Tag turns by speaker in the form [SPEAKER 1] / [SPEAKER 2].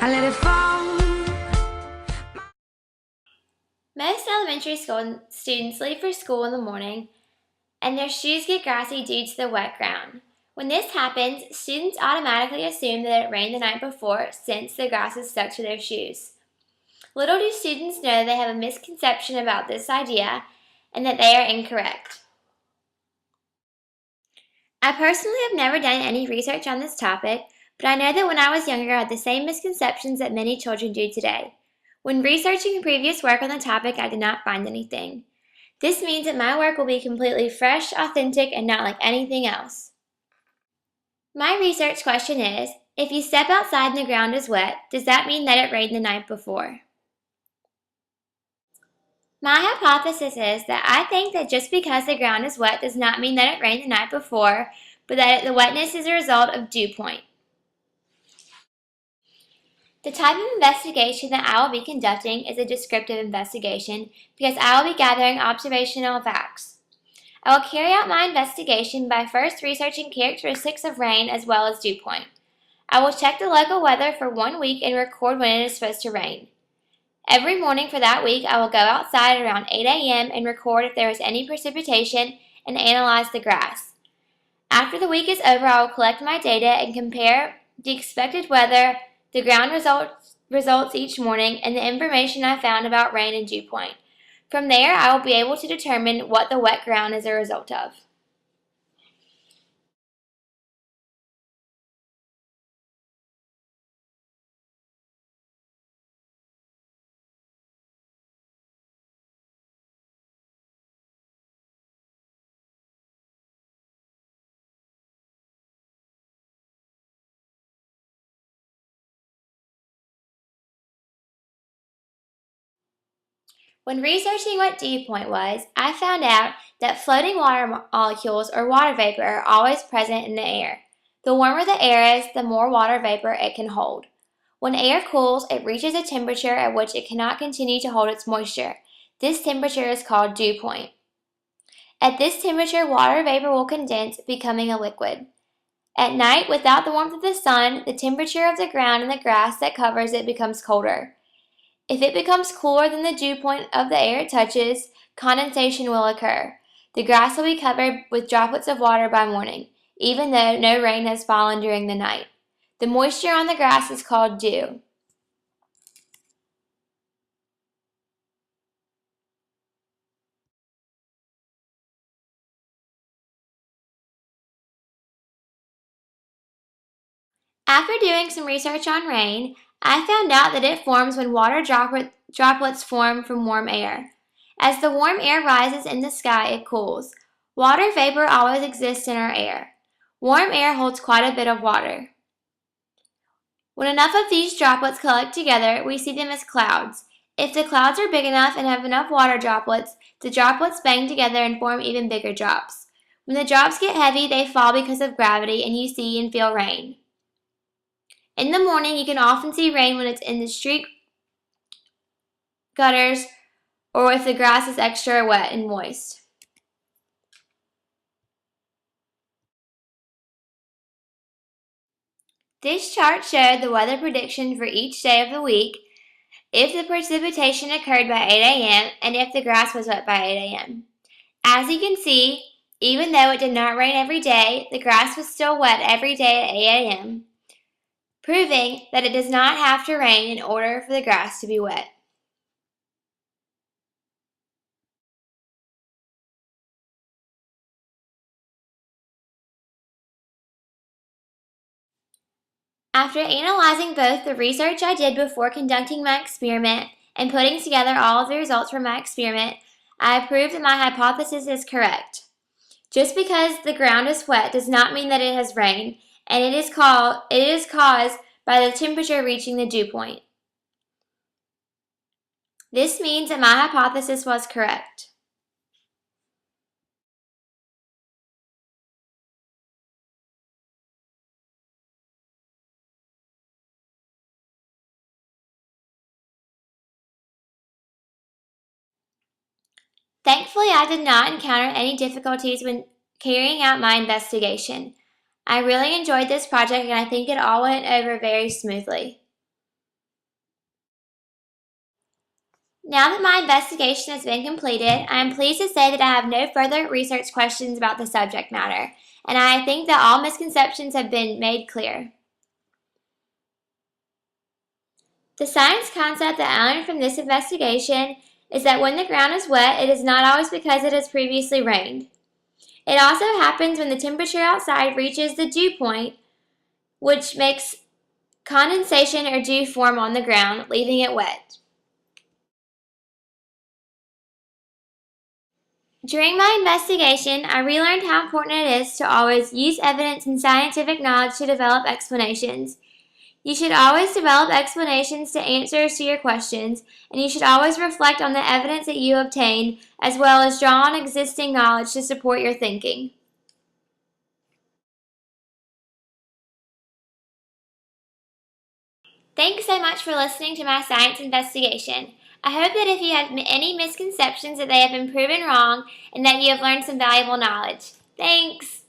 [SPEAKER 1] I let it fall.
[SPEAKER 2] Most elementary school students leave for school in the morning and their shoes get grassy due to the wet ground. When this happens, students automatically assume that it rained the night before since the grass is stuck to their shoes. Little do students know they have a misconception about this idea and that they are incorrect. I personally have never done any research on this topic, but I know that when I was younger I had the same misconceptions that many children do today. When researching previous work on the topic, I did not find anything. This means that my work will be completely fresh, authentic, and not like anything else. My research question is, if you step outside and the ground is wet, does that mean that it rained the night before? My hypothesis is that I think that just because the ground is wet does not mean that it rained the night before, but that the wetness is a result of dew point. The type of investigation that I will be conducting is a descriptive investigation because I will be gathering observational facts. I will carry out my investigation by first researching characteristics of rain as well as dew point. I will check the local weather for 1 week and record when it is supposed to rain. Every morning for that week, I will go outside around 8 a.m. and record if there is any precipitation and analyze the grass. After the week is over, I will collect my data and compare the expected weather, the ground results each morning, and the information I found about rain and dew point. From there, I will be able to determine what the wet ground is a result of. When researching what dew point was, I found out that floating water molecules or water vapor are always present in the air. The warmer the air is, the more water vapor it can hold. When air cools, it reaches a temperature at which it cannot continue to hold its moisture. This temperature is called dew point. At this temperature, water vapor will condense, becoming a liquid. At night, without the warmth of the sun, the temperature of the ground and the grass that covers it becomes colder. If it becomes cooler than the dew point of the air it touches, condensation will occur. The grass will be covered with droplets of water by morning, even though no rain has fallen during the night. The moisture on the grass is called dew. After doing some research on rain, I found out that it forms when water droplets form from warm air. As the warm air rises in the sky, it cools. Water vapor always exists in our air. Warm air holds quite a bit of water. When enough of these droplets collect together, we see them as clouds. If the clouds are big enough and have enough water droplets, the droplets bang together and form even bigger drops. When the drops get heavy, they fall because of gravity, and you see and feel rain. In the morning, you can often see rain when it's in the street gutters or if the grass is extra wet and moist. This chart showed the weather prediction for each day of the week, if the precipitation occurred by 8 a.m., and if the grass was wet by 8 a.m. As you can see, even though it did not rain every day, the grass was still wet every day at 8 a.m., proving that it does not have to rain in order for the grass to be wet. After analyzing both the research I did before conducting my experiment and putting together all of the results from my experiment, I proved that my hypothesis is correct. Just because the ground is wet does not mean that it has rained, and it is caused by the temperature reaching the dew point. This means that my hypothesis was correct. Thankfully, I did not encounter any difficulties when carrying out my investigation. I really enjoyed this project and I think it all went over very smoothly. Now that my investigation has been completed, I am pleased to say that I have no further research questions about the subject matter, and I think that all misconceptions have been made clear. The science concept that I learned from this investigation is that when the ground is wet, it is not always because it has previously rained. It also happens when the temperature outside reaches the dew point, which makes condensation or dew form on the ground, leaving it wet. During my investigation, I relearned how important it is to always use evidence and scientific knowledge to develop explanations. You should always develop explanations to answers to your questions, and you should always reflect on the evidence that you obtain, as well as draw on existing knowledge to support your thinking. Thanks so much for listening to my science investigation. I hope that if you have any misconceptions that they have been proven wrong and that you have learned some valuable knowledge. Thanks!